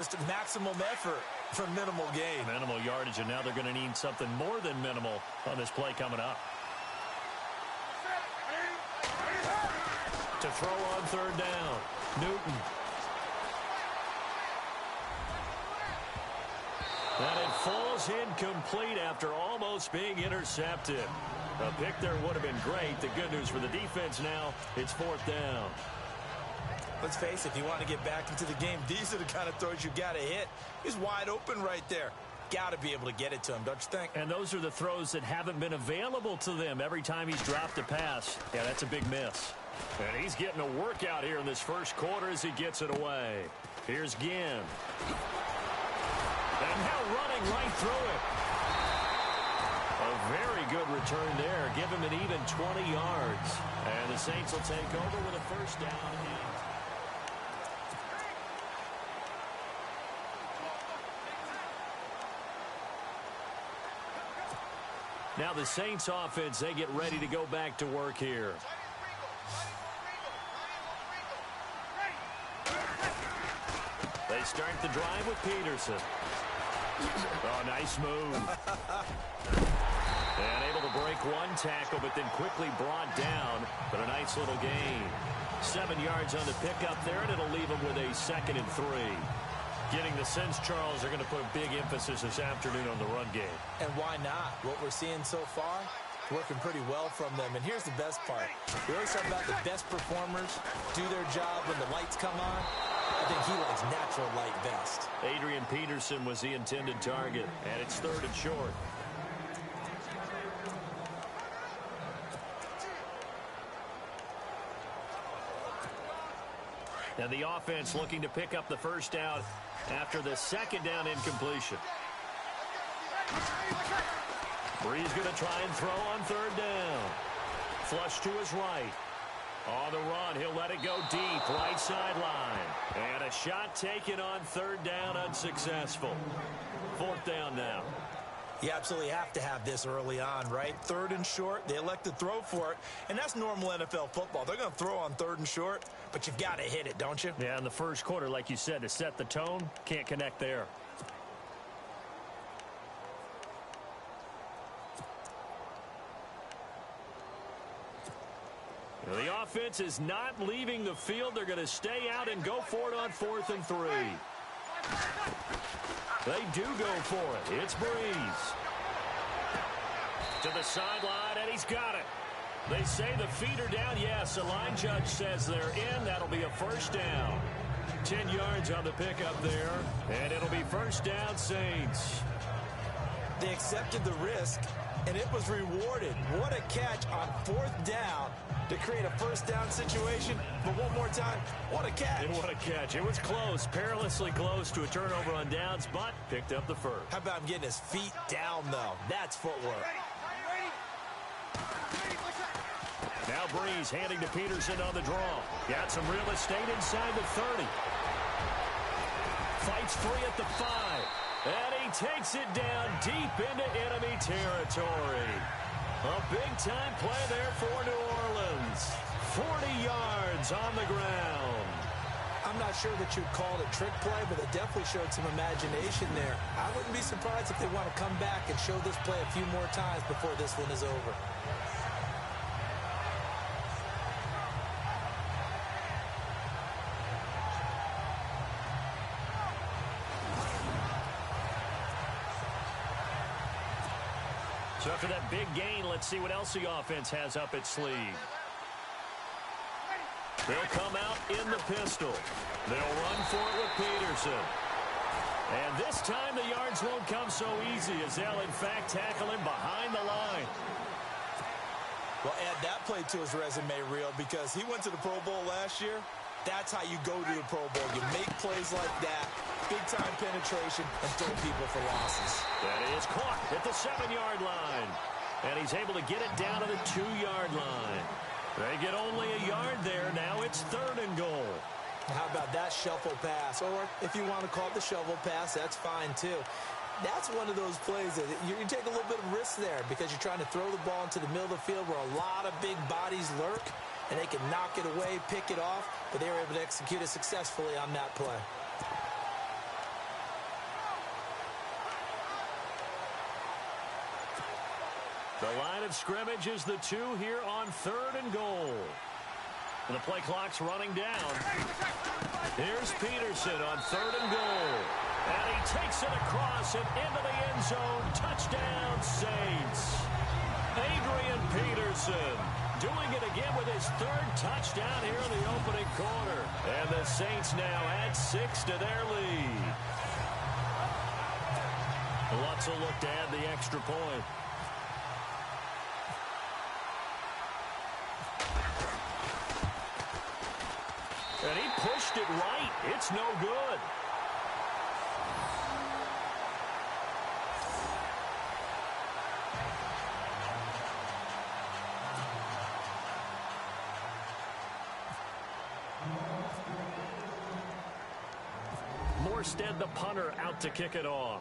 Just maximum effort for minimal gain. Minimal yardage, and now they're going to need something more than minimal on this play coming up. To throw on third down, Newton. And it falls incomplete after almost being intercepted. A pick there would have been great. The good news for the defense now, it's fourth down. Let's face it, if you want to get back into the game, these are the kind of throws you got to hit. He's wide open right there. Got to be able to get it to him, don't you think? And those are the throws that haven't been available to them every time he's dropped a pass. Yeah, that's a big miss. And he's getting a workout here in this first quarter as he gets it away. Here's Ginn. And now running right through it. A very good return there. Give him an even 20 yards. And the Saints will take over with a first down. Now the Saints offense, they get ready to go back to work here. They start the drive with Peterson. Oh, nice move. And able to break one tackle, but then quickly brought down. But a nice little gain. 7 yards on the pickup there, and it'll leave them with a 2nd and 3. Getting the sense, Charles, they're going to put a big emphasis this afternoon on the run game. And why not? What we're seeing so far, working pretty well from them. And here's the best part. We always talk about the best performers do their job when the lights come on. I think he likes natural light best. Adrian Peterson was the intended target, and it's 3rd and short. And the offense looking to pick up the first down after the 2nd down incompletion. Bree's going to try and throw on 3rd down. Flush to his right. On the run, he'll let it go deep, right sideline. And a shot taken on 3rd down, unsuccessful. 4th down now. You absolutely have to have this early on, right? 3rd and short, they elect to throw for it. And that's normal NFL football. They're going to throw on 3rd and short, but you've got to hit it, don't you? Yeah, in the first quarter, like you said, to set the tone, can't connect there. The offense is not leaving the field. They're going to stay out and go for it on 4th and 3. They do go for it. It's Breeze. To the sideline, and he's got it. They say the feet are down. Yes, the line judge says they're in. That'll be a first down. 10 yards on the pickup there, and it'll be first down, Saints. They accepted the risk, and it was rewarded. What a catch on 4th down to create a first down situation. But one more time, what a catch. And what a catch. It was close, perilously close to a turnover on downs, but picked up the first. How about him getting his feet down, though? That's footwork. Now Breeze handing to Peterson on the draw. Got some real estate inside the 30. Fights free at the 5. And he takes it down deep into enemy territory. A big-time play there for New Orleans. 40 yards on the ground. I'm not sure that you'd call it a trick play, but it definitely showed some imagination there. I wouldn't be surprised if they want to come back and show this play a few more times before this one is over. So after that big gain, let's see what else the offense has up its sleeve. They'll come out in the pistol. They'll run for it with Peterson. And this time the yards won't come so easy as they'll in fact tackle him behind the line. Well, add that play to his resume reel because he went to the Pro Bowl last year. That's how you go to the Pro Bowl. You make plays like that, big-time penetration, and throw people for losses. That is caught at the 7-yard line. And he's able to get it down to the 2-yard line. They get only a yard there. Now it's 3rd and goal. How about that shuffle pass? Or if you want to call it the shovel pass, that's fine too. That's one of those plays that you take a little bit of risk there because you're trying to throw the ball into the middle of the field where a lot of big bodies lurk, and they can knock it away, pick it off, but they were able to execute it successfully on that play. The line of scrimmage is the 2 here on 3rd and goal. And the play clock's running down. Here's Peterson on 3rd and goal. And he takes it across and into the end zone. Touchdown, Saints. Adrian Peterson doing it again with his 3rd touchdown here in the opening quarter. And the Saints now add 6 to their lead. Lutz will look to add the extra point. And he pushed it right. It's no good. Morstead, the punter, out to kick it off.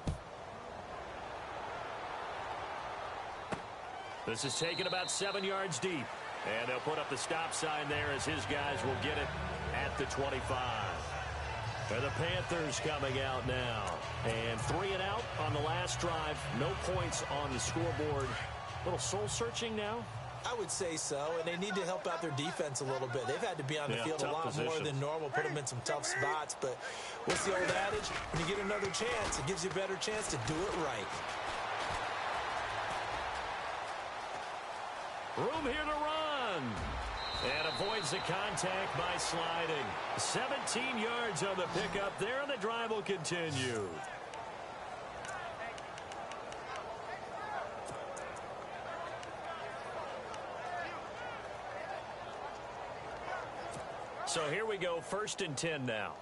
This is taken about 7 yards deep. And they'll put up the stop sign there as his guys will get it at the 25. And the Panthers coming out now. And 3 and out on the last drive. No points on the scoreboard. A little soul-searching now? I would say so, and they need to help out their defense a little bit. They've had to be on the field a lot more than normal, put them in some tough spots. But what's the old adage? When you get another chance, it gives you a better chance to do it right. Room here to run. And avoids the contact by sliding. 17 yards on the pickup there, and the drive will continue. So here we go, 1st and 10 now.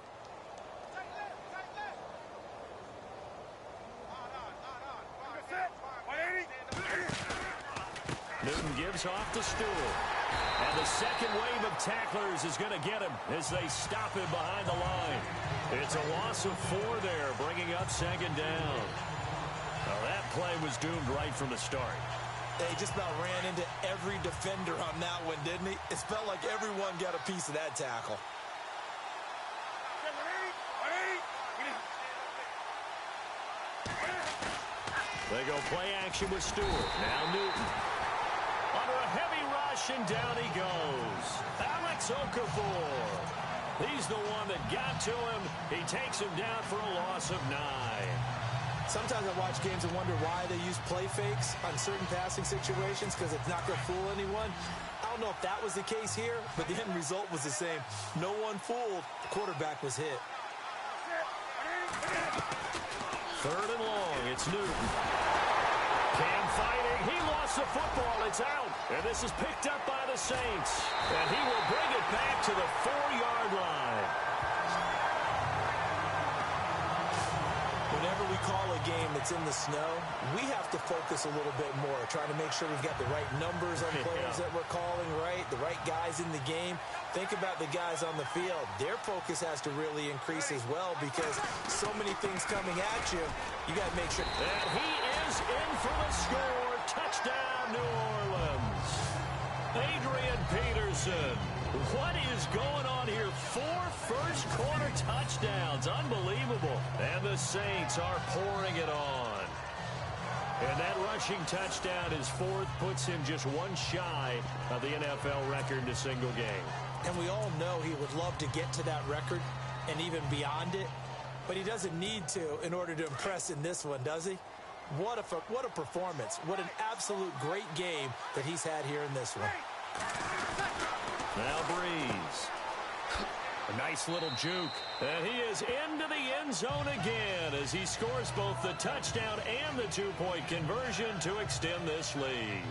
Newton gives off to Stewart. And the second wave of tacklers is going to get him as they stop him behind the line. It's a loss of 4 there, bringing up 2nd down. Well, that play was doomed right from the start. They just about ran into every defender on that one, didn't he? It felt like everyone got a piece of that tackle. They go play action with Stewart. Now Newton. Under a heavy rush, and down he goes. Alex Okafor. He's the one that got to him. He takes him down for a loss of 9. Sometimes I watch games and wonder why they use play fakes on certain passing situations, because it's not going to fool anyone. I don't know if that was the case here, but the end result was the same. No one fooled. The quarterback was hit. 3rd and long. It's Newton. Cam fighting. He lost the football. It's out. And this is picked up by the Saints. And he will bring it back to the 4-yard line. Whenever we call a game that's in the snow, we have to focus a little bit more, trying to make sure we've got the right numbers on players that we're calling right, the right guys in the game. Think about the guys on the field. Their focus has to really increase as well, because so many things coming at you, you got to make sure. And he is in for the score. Touchdown, New Orleans. Adrian Peterson. What is going on here? 4 first-quarter touchdowns. Unbelievable. And the Saints are pouring it on. And that rushing touchdown, his 4th, puts him just 1 shy of the NFL record in a single game. And we all know he would love to get to that record and even beyond it, but he doesn't need to in order to impress in this one, does he? What a performance. What an absolute great game that he's had here in this one. Now Breeze. A nice little juke. And he is into the end zone again as he scores both the touchdown and the 2-point conversion to extend this lead.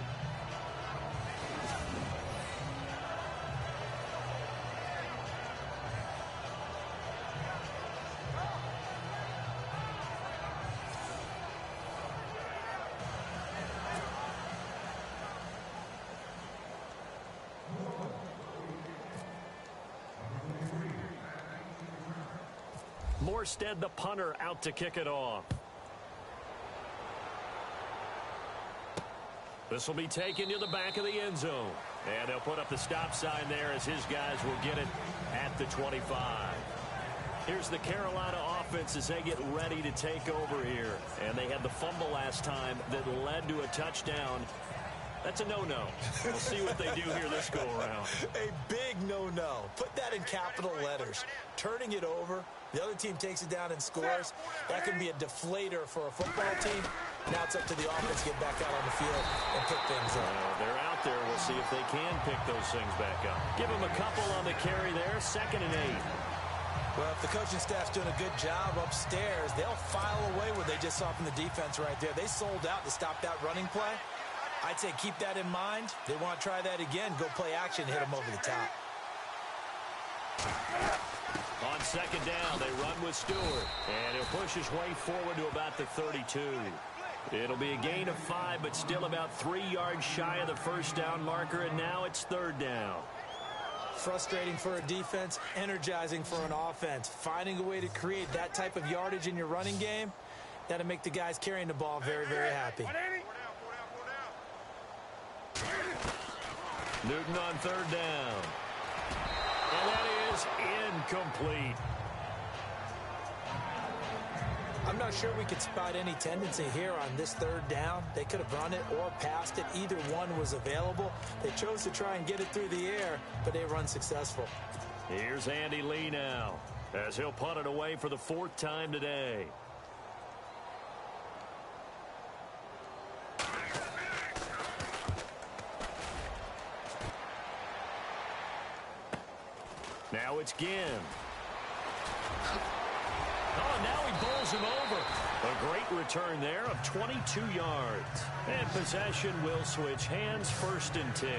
Morstead, the punter, out to kick it off. This will be taken to the back of the end zone. And they'll put up the stop sign there as his guys will get it at the 25. Here's the Carolina offense as they get ready to take over here. And they had the fumble last time that led to a touchdown That's a no-no. We'll see what they do here this go-around. A big no-no. Put that in capital letters. Turning it over, the other team takes it down and scores. That can be a deflator for a football team. Now it's up to the offense to get back out on the field and pick things up. They're out there. We'll see if they can pick those things back up. Give them a couple on the carry there. 2nd and 8. Well, if the coaching staff's doing a good job upstairs, they'll file away what they just saw from the defense right there. They sold out to stop that running play. I'd say keep that in mind. They want to try that again. Go play action, hit them over the top. On 2nd down, they run with Stewart. And he'll push his way forward to about the 32. It'll be a gain of 5, but still about 3 yards shy of the first down marker, and now it's 3rd down. Frustrating for a defense, energizing for an offense. Finding a way to create that type of yardage in your running game, that'll make the guys carrying the ball very, very happy. Newton on 3rd down. And that is incomplete. I'm not sure we could spot any tendency here on this 3rd down. They could have run it or passed it. Either one was available. They chose to try and get it through the air, but they were unsuccessful. Here's Andy Lee now, as he'll punt it away for the 4th time today. Now it's Ginn. Oh, now he bowls him over. A great return there of 22 yards. And possession will switch hands, 1st and 10.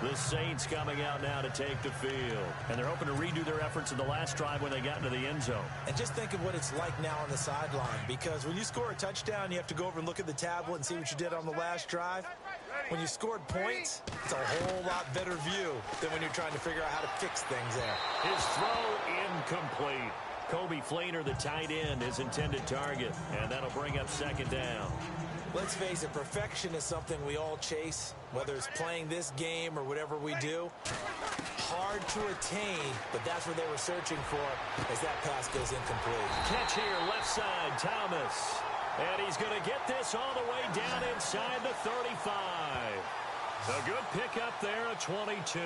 The Saints coming out now to take the field. And they're hoping to redo their efforts in the last drive when they got into the end zone. And just think of what it's like now on the sideline. Because when you score a touchdown, you have to go over and look at the tablet and see what you did on the last drive. When you scored points, it's a whole lot better view than when you're trying to figure out how to fix things there. His throw incomplete. Kobe Flainer, the tight end, his intended target. And that'll bring up 2nd down. Let's face it, perfection is something we all chase, whether it's playing this game or whatever we do. Hard to attain, but that's what they were searching for as that pass goes incomplete. Catch here, left side, Thomas. And he's going to get this all the way down inside the 35. A good pickup there at 22.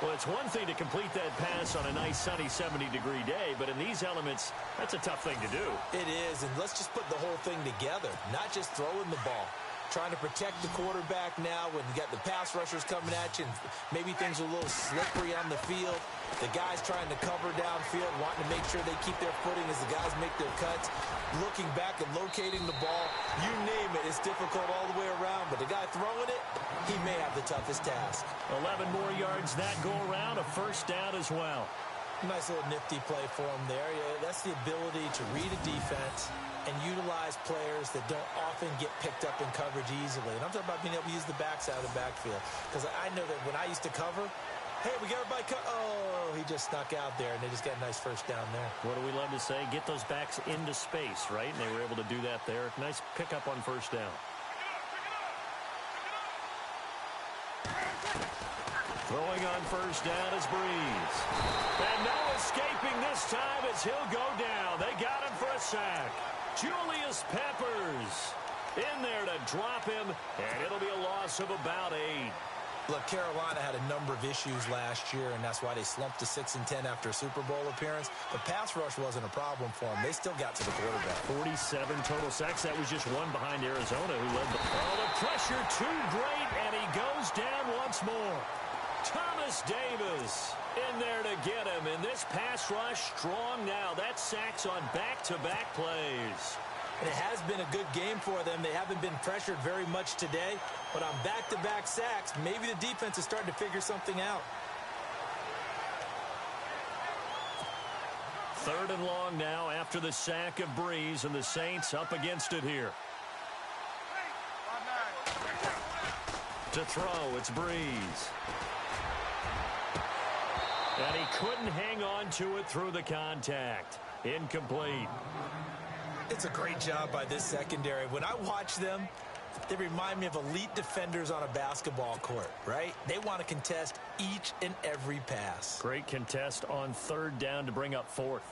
Well, it's one thing to complete that pass on a nice sunny 70-degree day, but in these elements, that's a tough thing to do. It is, and let's just put the whole thing together, not just throwing the ball. Trying to protect the quarterback now when you got the pass rushers coming at you and maybe things are a little slippery on the field. The guys trying to cover downfield, wanting to make sure they keep their footing as the guys make their cuts. Looking back and locating the ball, you name it, it's difficult all the way around. But the guy throwing it, he may have the toughest task. 11 more yards that go around, a 1st down as well. Nice little nifty play for him there. Yeah, that's the ability to read a defense and utilize players that don't often get picked up in coverage easily. And I'm talking about being able to use the backside of the backfield. Because I know that when I used to cover, hey, we got everybody oh, he just snuck out there, and they just got a nice 1st down there. What do we love to say? Get those backs into space, right? And they were able to do that there. Nice pickup on 1st down. Throwing on 1st down is Breeze. And no escaping this time as he'll go down. They got him for a sack. Julius Peppers in there to drop him, and it'll be a loss of about 8. Look, Carolina had a number of issues last year, and that's why they slumped to 6-10 after a Super Bowl appearance. The pass rush wasn't a problem for them. They still got to the quarterback. 47 total sacks. That was just one behind Arizona, who led the... Oh, the pressure too great, and he goes down once more. Thomas Davis in there to get him, and this pass rush strong now. That's sacks on back-to-back plays. And it has been a good game for them. They haven't been pressured very much today, but on back-to-back sacks, maybe the defense is starting to figure something out. 3rd and long now after the sack of Breeze, and the Saints up against it here. To throw, it's Breeze. And he couldn't hang on to it through the contact. Incomplete. It's a great job by this secondary. When I watch them, they remind me of elite defenders on a basketball court, right? They want to contest each and every pass. Great contest on 3rd down to bring up 4th.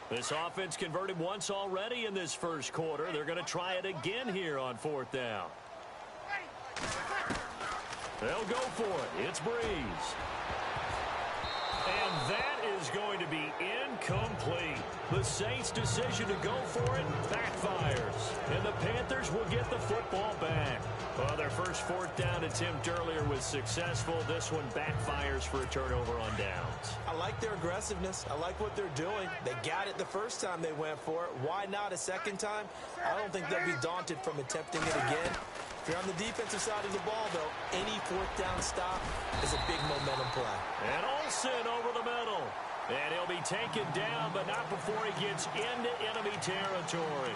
This offense converted once already in this first quarter. They're going to try it again here on fourth down. They'll go for it. It's Breeze. And that is going to be incomplete. The Saints' decision to go for it backfires. And the Panthers will get the football back. Well, their first fourth down attempt earlier was successful. This one backfires for a turnover on downs. I like their aggressiveness. I like what they're doing. They got it the first time they went for it. Why not a second time? I don't think they'll be daunted from attempting it again. If you're on the defensive side of the ball, though, any fourth down stop is a big momentum play. And Olsen over the middle. And he'll be taken down, but not before he gets into enemy territory.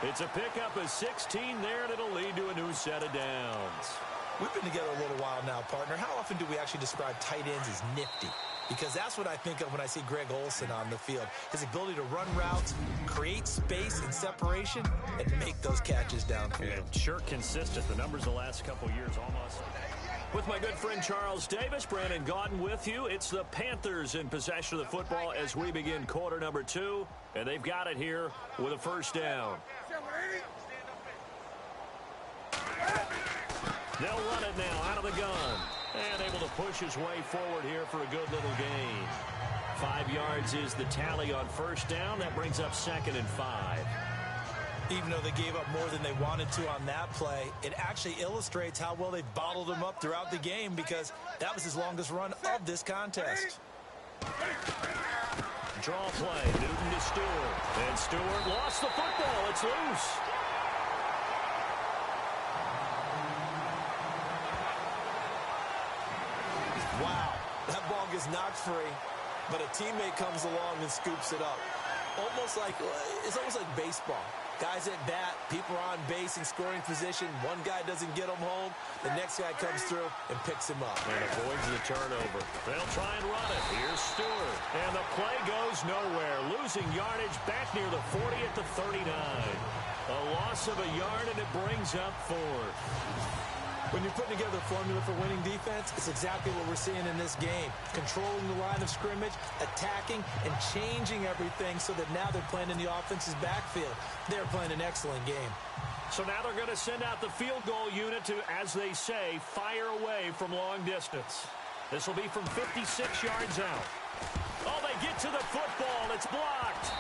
It's a pickup of 16 there, and it'll lead to a new set of downs. We've been together a little while now, partner. How often do we actually describe tight ends as nifty? Because that's what I think of when I see Greg Olsen on the field. His ability to run routes, create space and separation, and make those catches downfield. And sure consistent. The numbers the last couple years almost. With my good friend Charles Davis, Brandon Gaudin with you. It's the Panthers in possession of the football as we begin quarter number 2. And they've got it here with a first down. They'll run it now out of the gun. And able to push his way forward here for a good little gain. 5 yards is the tally on first down. That brings up 2nd and 5. Even though they gave up more than they wanted to on that play, it actually illustrates how well they've bottled him up throughout the game because that was his longest run of this contest. Draw play, Newton to Stewart. And Stewart lost the football. It's loose. Wow, that ball gets knocked free, but a teammate comes along and scoops it up. It's almost like baseball. Guys at bat, people are on base in scoring position. One guy doesn't get him home. The next guy comes through and picks him up. And avoids the turnover. They'll try and run it. Here's Stewart. And the play goes nowhere. Losing yardage back near the 40 at the 39. A loss of a yard, and it brings up 4th. When you're putting together a formula for winning defense, it's exactly what we're seeing in this game. Controlling the line of scrimmage, attacking, and changing everything so that now they're playing in the offense's backfield. They're playing an excellent game. So now they're going to send out the field goal unit to, as they say, fire away from long distance. This will be from 56 yards out. Oh, they get to the football. It's blocked.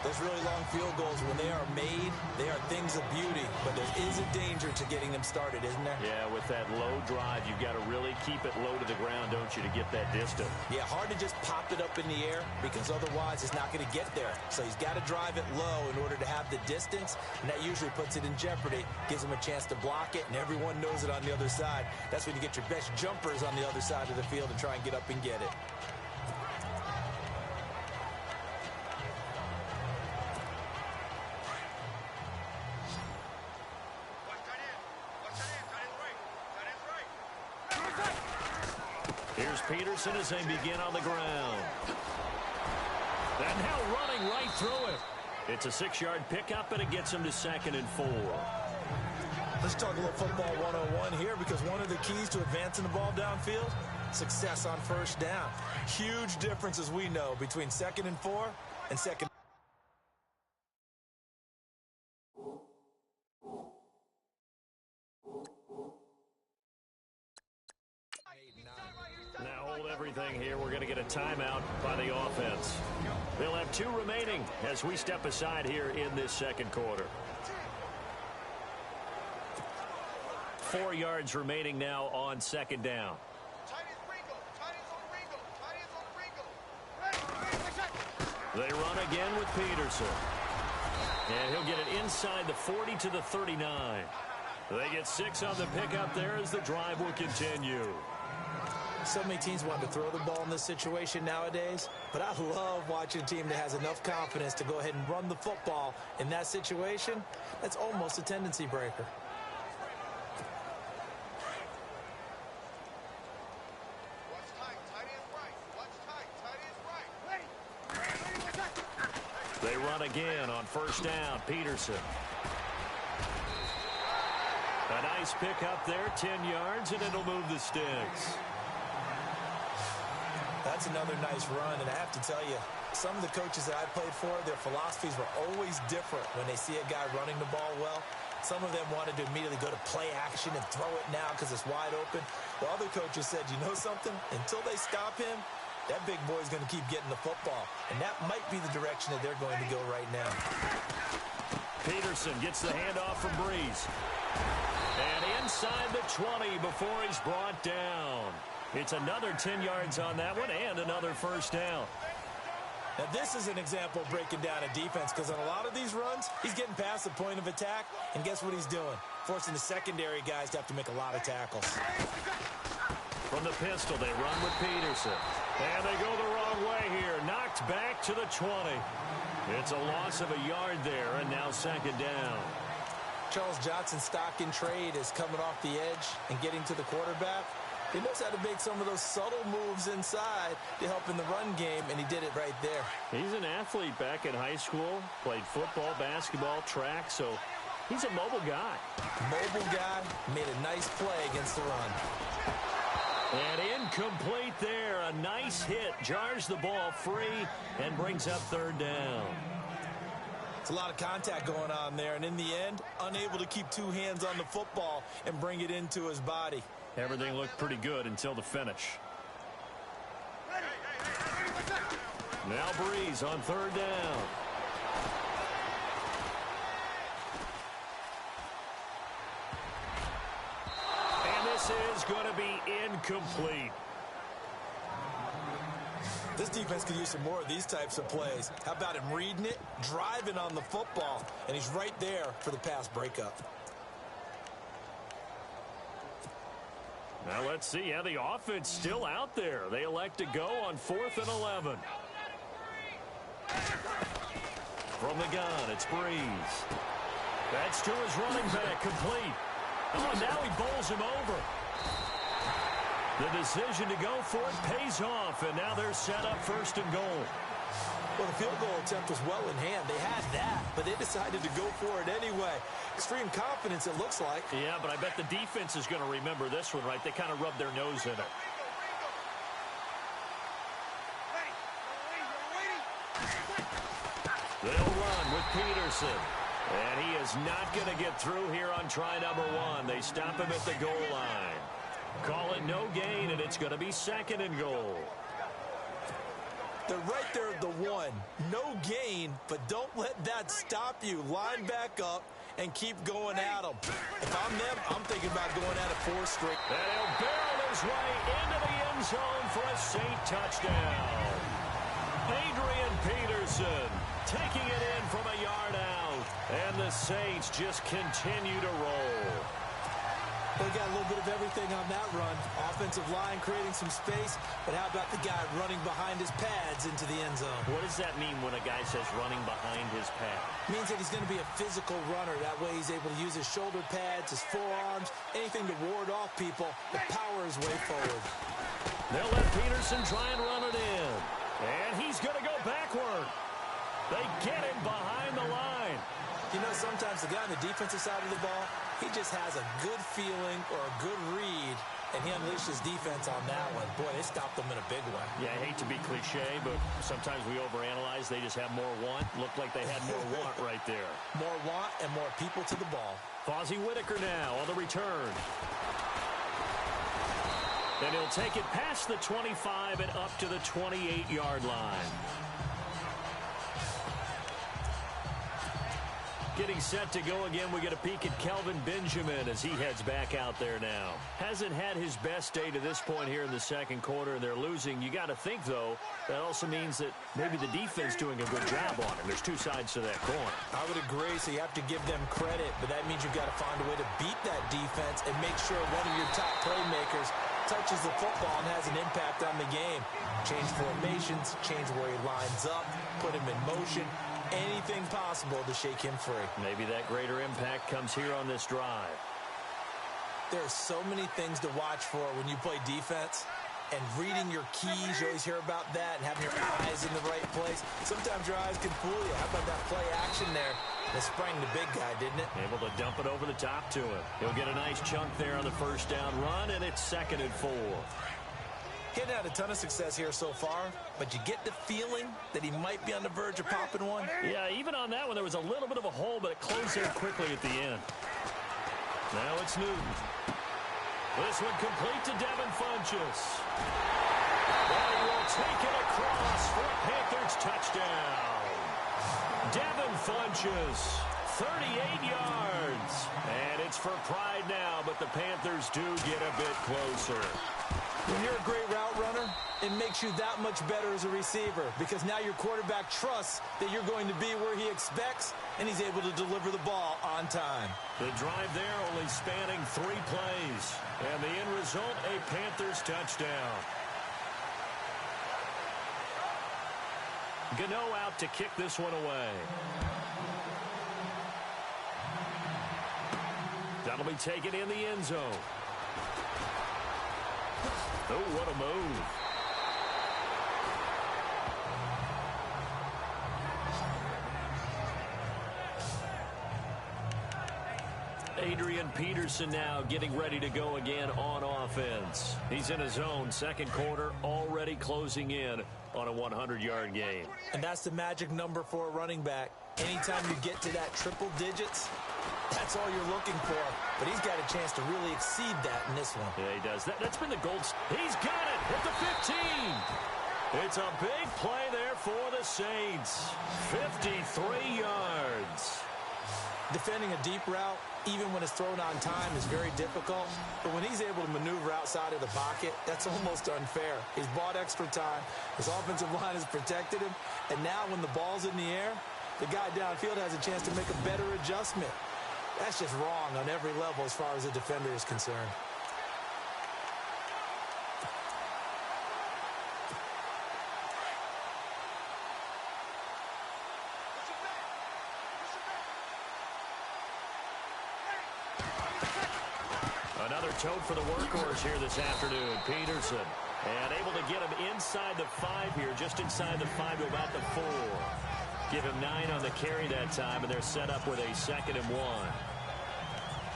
Those really long field goals, when they are made, they are things of beauty. But there is a danger to getting them started, isn't there? Yeah, with that low drive, you've got to really keep it low to the ground, don't you, to get that distance. Yeah, hard to just pop it up in the air because otherwise it's not going to get there. So he's got to drive it low in order to have the distance, and that usually puts it in jeopardy, gives him a chance to block it, and everyone knows it on the other side. That's when you get your best jumpers on the other side of the field and try and get up and get it. Here's Peterson as they begin on the ground. And now running right through it. It's a 6-yard pickup, and it gets him to 2nd and 4. Let's talk a little football 101 here because one of the keys to advancing the ball downfield, success on first down. Huge difference, as we know, between 2nd and 4 and 2nd. Now hold everything here. We're going to get a timeout by the offense. They'll have 2 remaining as we step aside here in this second quarter. 4 yards remaining now on 2nd down. They run again with Peterson. And he'll get it inside the 40 to the 39. They get 6 on the pickup there as the drive will continue. So many teams want to throw the ball in this situation nowadays, but I love watching a team that has enough confidence to go ahead and run the football in that situation. That's almost a tendency breaker. They run again on first down. Peterson. A nice pick up there, 10 yards, and it'll move the sticks. That's another nice run, and I have to tell you, some of the coaches that I played for, their philosophies were always different when they see a guy running the ball well. Some of them wanted to immediately go to play action and throw it now because it's wide open. While other coaches said, you know something? Until they stop him, that big boy's going to keep getting the football. And that might be the direction that they're going to go right now. Peterson gets the handoff from Breeze. And inside the 20 before he's brought down. It's another 10 yards on that one and another first down. Now, this is an example of breaking down a defense because on a lot of these runs, he's getting past the point of attack, and guess what he's doing? Forcing the secondary guys to have to make a lot of tackles. From the pistol, they run with Peterson. And they go the wrong way here. Knocked back to the 20. It's a loss of a yard there, and now second down. Charles Johnson's stock in trade is coming off the edge and getting to the quarterback. He knows how to make some of those subtle moves inside to help in the run game, and he did it right there. He's an athlete back in high school, played football, basketball, track, so he's a mobile guy. Mobile guy, made a nice play against the run. And incomplete there. A nice hit, jars the ball free, and brings up third down. It's a lot of contact going on there, and in the end, unable to keep two hands on the football and bring it into his body. Everything looked pretty good until the finish. Now Breeze on third down. And this is going to be incomplete. This defense could use some more of these types of plays. How about him reading it, driving on the football, and he's right there for the pass breakup. Now let's see. Yeah, the offense still out there. They elect to go on 4th and 11. From the gun, it's Breeze. That's to his running back, complete. Oh, now he bowls him over. The decision to go for it pays off, and now they're set up 1st and goal. Well, the field goal attempt was well in hand. They had that, but they decided to go for it anyway. Extreme confidence, it looks like. Yeah, but I bet the defense is going to remember this one, right? They kind of rubbed their nose in it. They'll run with Peterson. And he is not going to get through here on try number 1. They stop him at the goal line. Call it no gain, and it's going to be 2nd and goal. They're right there at the 1. No gain, but don't let that stop you. Line back up and keep going at them. If I'm them, I'm thinking about going at it 4 straight. And he'll barrel his way into the end zone for a Saint touchdown. Adrian Peterson taking it in from a yard out. And the Saints just continue to roll. They got a little bit of everything on that run. Offensive line creating some space, but how about the guy running behind his pads into the end zone? What does that mean when a guy says running behind his pad? It means that he's going to be a physical runner. That way he's able to use his shoulder pads, his forearms, anything to ward off people, to power his way forward. They'll let Peterson try and run it in. And he's going to go backward. They get him behind the line. You know, sometimes the guy on the defensive side of the ball, he just has a good feeling or a good read, and he unleashed his defense on that one. Boy, they stopped them in a big way. Yeah, I hate to be cliche, but sometimes we overanalyze. They just have more want. Looked like they had more want right there. More want and more people to the ball. Fozzie Whitaker now on the return. And he'll take it past the 25 and up to the 28-yard line. Getting set to go again, we get a peek at Kelvin Benjamin as he heads back out there now. Hasn't had his best day to this point here in the second quarter, and they're losing. You got to think, though, that also means that maybe the defense doing a good job on him. There's 2 sides to that coin. I would agree, so you have to give them credit, but that means you've got to find a way to beat that defense and make sure one of your top playmakers touches the football and has an impact on the game. Change formations, change where he lines up, put him in motion. Anything possible to shake him free. Maybe that greater impact comes here on this drive. There are so many things to watch for when you play defense. And reading your keys, you always hear about that, and having your eyes in the right place. Sometimes your eyes can fool you. How about that play action there? It sprang the big guy, didn't it? Able to dump it over the top to him. He'll get a nice chunk there on the first down run, and it's 2nd and 4. Getting had a ton of success here so far, but you get the feeling that he might be on the verge of popping one. Yeah, even on that one, there was a little bit of a hole, but it closed in quickly at the end. Now it's Newton. This one complete to Devin Funchess. And he will take it across for a Panthers touchdown. Devin Funchess, 38 yards. And it's for pride now, but the Panthers do get a bit closer. When you're a great route runner, it makes you that much better as a receiver because now your quarterback trusts that you're going to be where he expects, and he's able to deliver the ball on time. The drive there only spanning 3 plays, and the end result, a Panthers touchdown. Gano out to kick this one away. That'll be taken in the end zone. Oh, what a move. Adrian Peterson now getting ready to go again on offense. He's in his zone, second quarter, already closing in on a 100-yard game. And that's the magic number for a running back. Anytime you get to that triple digits, that's all you're looking for. But he's got a chance to really exceed that in this one. Yeah, he does. That's been the gold. He's got it at the 15. It's a big play there for the Saints. 53 yards. Defending a deep route, even when it's thrown on time, is very difficult. But when he's able to maneuver outside of the pocket, that's almost unfair. He's bought extra time. His offensive line has protected him. And now when the ball's in the air, the guy downfield has a chance to make a better adjustment. That's just wrong on every level as far as the defender is concerned. Another tote for the workhorse here this afternoon, Peterson. And able to get him inside the 5 here, just inside the 5 to about the 4. Give him 9 on the carry that time, and they're set up with a 2nd and 1.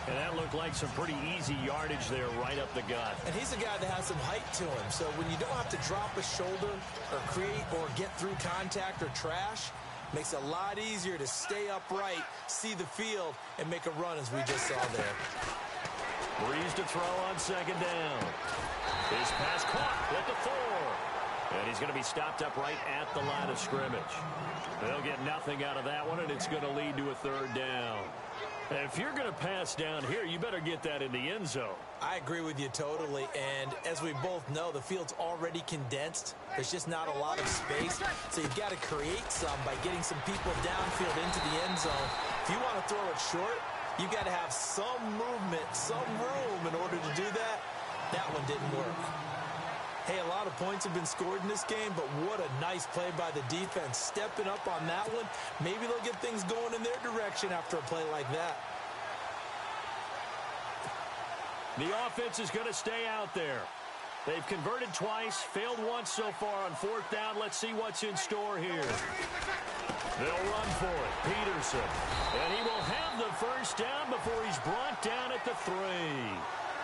And that looked like some pretty easy yardage there right up the gut. And he's a guy that has some height to him, so when you don't have to drop a shoulder or create or get through contact or trash, makes it a lot easier to stay upright, see the field, and make a run as we just saw there. Breeze to throw on 2nd down. His pass caught at the 4. And he's going to be stopped up right at the line of scrimmage. They'll get nothing out of that one, and it's going to lead to a 3rd down. And if you're going to pass down here, you better get that in the end zone. I agree with you totally. And as we both know, the field's already condensed. There's just not a lot of space. So you've got to create some by getting some people downfield into the end zone. If you want to throw it short, you've got to have some movement, some room in order to do that. That one didn't work. Hey, a lot of points have been scored in this game, but what a nice play by the defense. Stepping up on that one, maybe they'll get things going in their direction after a play like that. The offense is going to stay out there. They've converted twice, failed once so far on 4th down. Let's see what's in store here. They'll run for it. Peterson. And he will have the 1st down before he's brought down at the 3.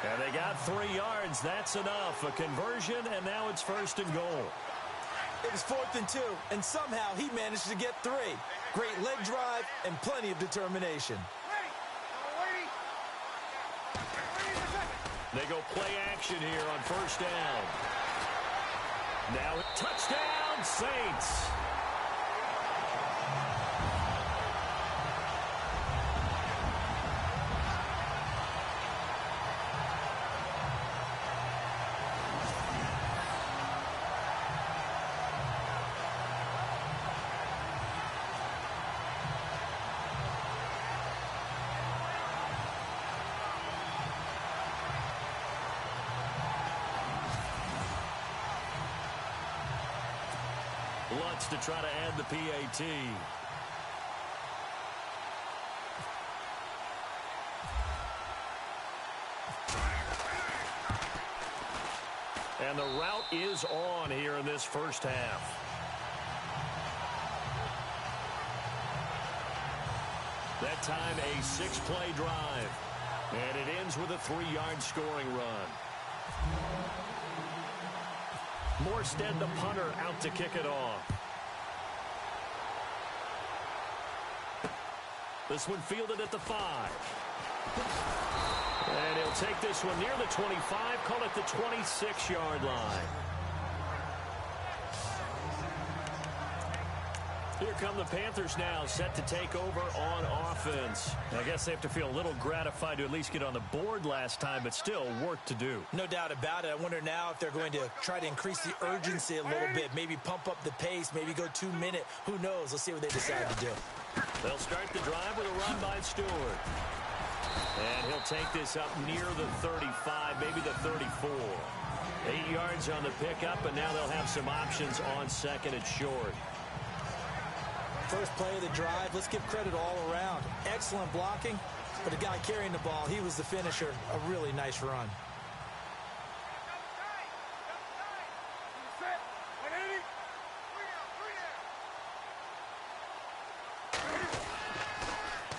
And they got 3 yards. That's enough. A conversion, and now it's 1st and goal. It was 4th and 2, and somehow he managed to get 3. Great leg drive and plenty of determination. They go play action here on 1st down. Now, touchdown, Saints. Lutz to try to add the PAT. And the route is on here in this 1st half. That time a 6-play drive. And it ends with a 3-yard scoring run. Morstead, the punter, out to kick it off. This one fielded at the 5. And he'll take this one near the 25, call it the 26-yard line. Here come the Panthers now, set to take over on offense. I guess they have to feel a little gratified to at least get on the board last time, but still work to do. No doubt about it. I wonder now if they're going to try to increase the urgency a little bit, maybe pump up the pace, maybe go 2-minute. Who knows? Let's see what they decide to do. They'll start the drive with a run by Stewart. And he'll take this up near the 35, maybe the 34. 8 yards on the pickup, and now they'll have some options on second and short. First play of the drive, let's give credit all around. Excellent blocking, but the guy carrying the ball, he was the finisher. A really nice run.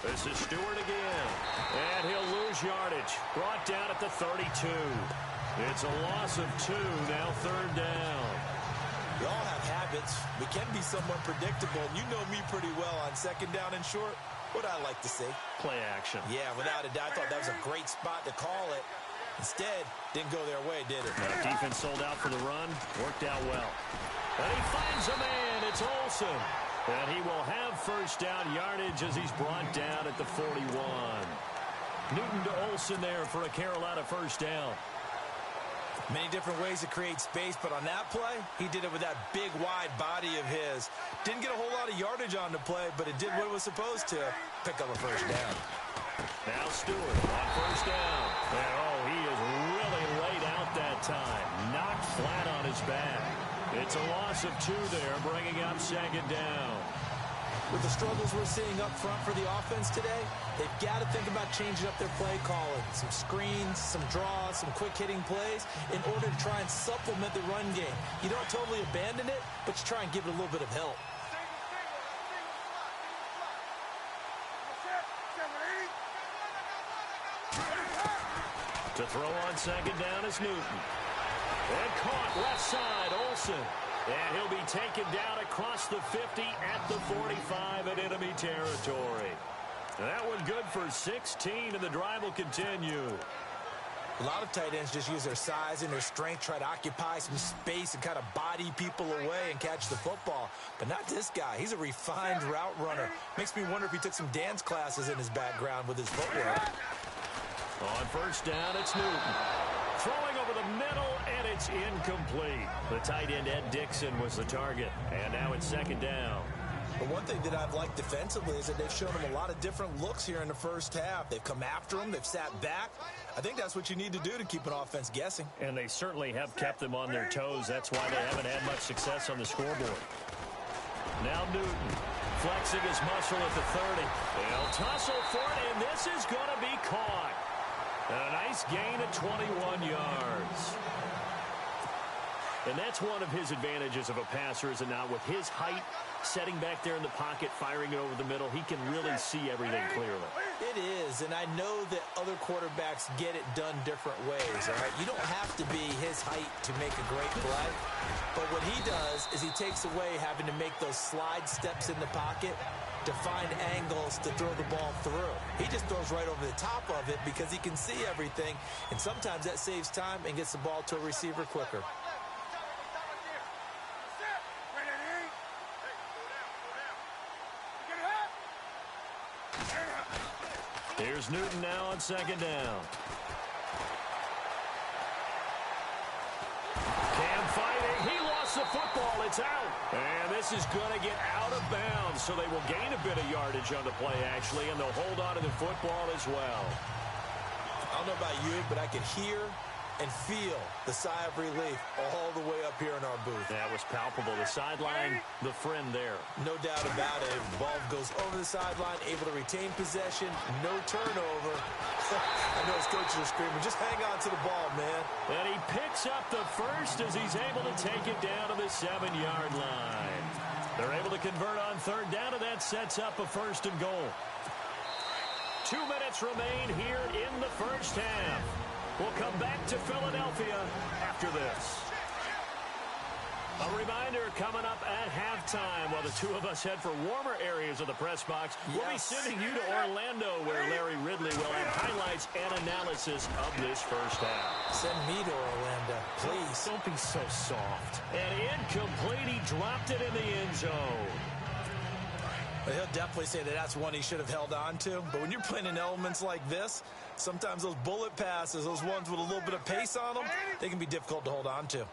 This is Stewart again, and he'll lose yardage. Brought down at the 32. It's a loss of 2, now third down. We all have habits. We can be somewhat predictable, and you know me pretty well on second down and short. What I like to say? Play action. Yeah, without a doubt. I thought that was a great spot to call it. Instead, didn't go their way, did it? Defense sold out for the run. Worked out well. And he finds a man. It's Olsen. And he will have first down yardage as he's brought down at the 41. Newton to Olsen there for a Carolina first down. Many different ways to create space, but on that play, he did it with that big, wide body of his. Didn't get a whole lot of yardage on the play, but it did what it was supposed to. Pick up a first down. Now Stewart on first down. And, oh, he is really laid out that time. Knocked flat on his back. It's a loss of 2 there, bringing up second down. With the struggles we're seeing up front for the offense today, they've got to think about changing up their play calling. Some screens, some draws, some quick-hitting plays in order to try and supplement the run game. You don't totally abandon it, but you try and give it a little bit of help. To throw on second down is Newton. And caught left side, Olsen. And he'll be taken down across the 50 at the 45 in enemy territory. That one good for 16, and the drive will continue. A lot of tight ends just use their size and their strength, try to occupy some space and kind of body people away and catch the football. But not this guy. He's a refined route runner. Makes me wonder if he took some dance classes in his background with his footwork. On first down, it's Newton. Throwing over the middle, and it's incomplete. The tight end, Ed Dixon, was the target. And now it's second down. But one thing that I've liked defensively is that they've shown him a lot of different looks here in the first half. They've come after him. They've sat back. I think that's what you need to do to keep an offense guessing. And they certainly have kept them on their toes. That's why they haven't had much success on the scoreboard. Now Newton flexing his muscle at the 30. They'll tussle for it, and this is going to be caught. And a nice gain of 21 yards. And that's one of his advantages of a passer, is it not? With his height, setting back there in the pocket, firing it over the middle, he can really see everything clearly. It is, and I know that other quarterbacks get it done different ways, all right? You don't have to be his height to make a great play, but what he does is he takes away having to make those slide steps in the pocket to find angles to throw the ball through. He just throws right over the top of it because he can see everything, and sometimes that saves time and gets the ball to a receiver quicker. Here's Newton now on second down. Cam fighting. He lost the football. It's out. And this is going to get out of bounds, so they will gain a bit of yardage on the play, actually, and they'll hold on to the football as well. I don't know about you, but I can hear and feel the sigh of relief all the way up here in our booth. That was palpable. The sideline, the friend there. No doubt about it. Ball goes over the sideline, able to retain possession, no turnover. I know his coaches are screaming, just hang on to the ball, man. And he picks up the first as he's able to take it down to the 7-yard line. They're able to convert on third down, and that sets up a first and goal. 2 minutes remain here in the first half. We'll come back to Philadelphia after this. A reminder coming up at halftime while the two of us head for warmer areas of the press box. Yes. We'll be sending you to Orlando where Larry Ridley will have highlights and analysis of this first half. Send me to Orlando, please. Don't be so soft. And incomplete. He dropped it in the end zone. But he'll definitely say that that's one he should have held on to. But when you're playing in elements like this, sometimes those bullet passes, those ones with a little bit of pace on them, they can be difficult to hold on to.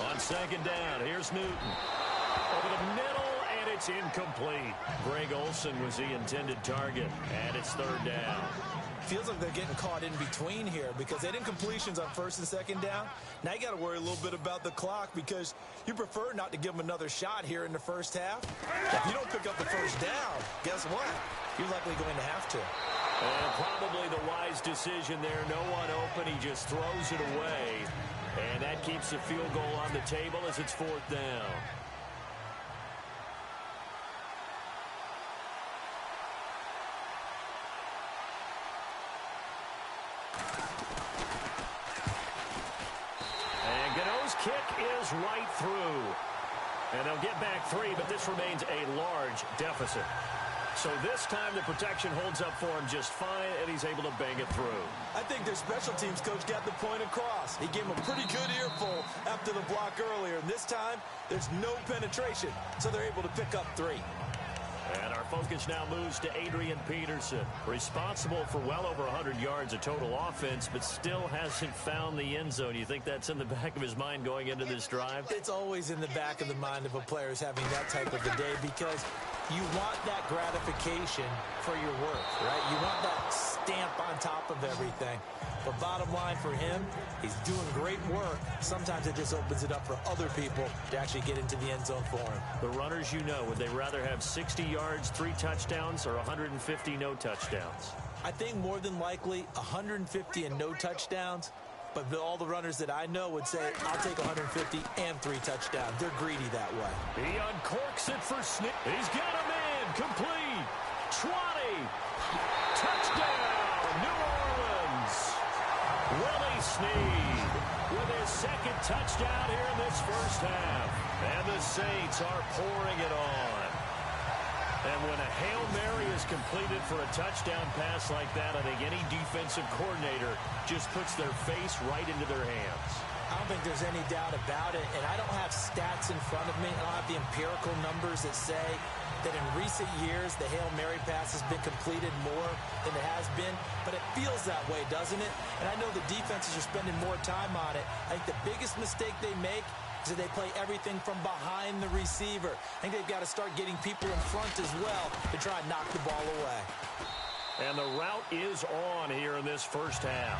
On second down, here's Newton. Over the middle, and it's incomplete. Greg Olsen was the intended target, and it's third down. Feels like they're getting caught in between here because they didn't completions on first and second down. Now you got to worry a little bit about the clock because you prefer not to give them another shot here in the first half. If you don't pick up the first down, guess what? You're likely going to have to. And probably the wise decision there. No one open. He just throws it away. And that keeps the field goal on the table as it's fourth down. And Gano's kick is right through. And they'll get back 3, but this remains a large deficit. So this time the protection holds up for him just fine, and he's able to bang it through. I think their special teams coach got the point across. He gave him a pretty good earful after the block earlier. And this time, there's no penetration, so they're able to pick up 3. And our focus now moves to Adrian Peterson, responsible for well over 100 yards of total offense, but still hasn't found the end zone. You think that's in the back of his mind going into this drive? It's always in the back of the mind of a player who's having that type of a day because you want that gratification for your work, right? You want that stamp on top of everything. But bottom line for him, he's doing great work. Sometimes it just opens it up for other people to actually get into the end zone for him. The runners, you know, would they rather have 60 yards, 3 touchdowns, or 150 no touchdowns? I think more than likely 150 and no touchdowns. But all the runners that I know would say, I'll take 150 and 3 touchdowns. They're greedy that way. He uncorks it for Snead. He's got a man. Complete. 20. Touchdown, New Orleans. Willie Snead with his second touchdown here in this first half. And the Saints are pouring it on. And when a Hail Mary is completed for a touchdown pass like that, I think any defensive coordinator just puts their face right into their hands. I don't think there's any doubt about it, and I don't have stats in front of me. I don't have the empirical numbers that say that in recent years the Hail Mary pass has been completed more than it has been, but it feels that way, doesn't it? And I know the defenses are spending more time on it. I think the biggest mistake they make is that they play everything from behind the receiver. I think they've got to start getting people in front as well to try and knock the ball away. And the route is on here in this first half.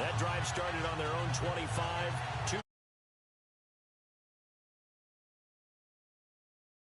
That drive started on their own 25.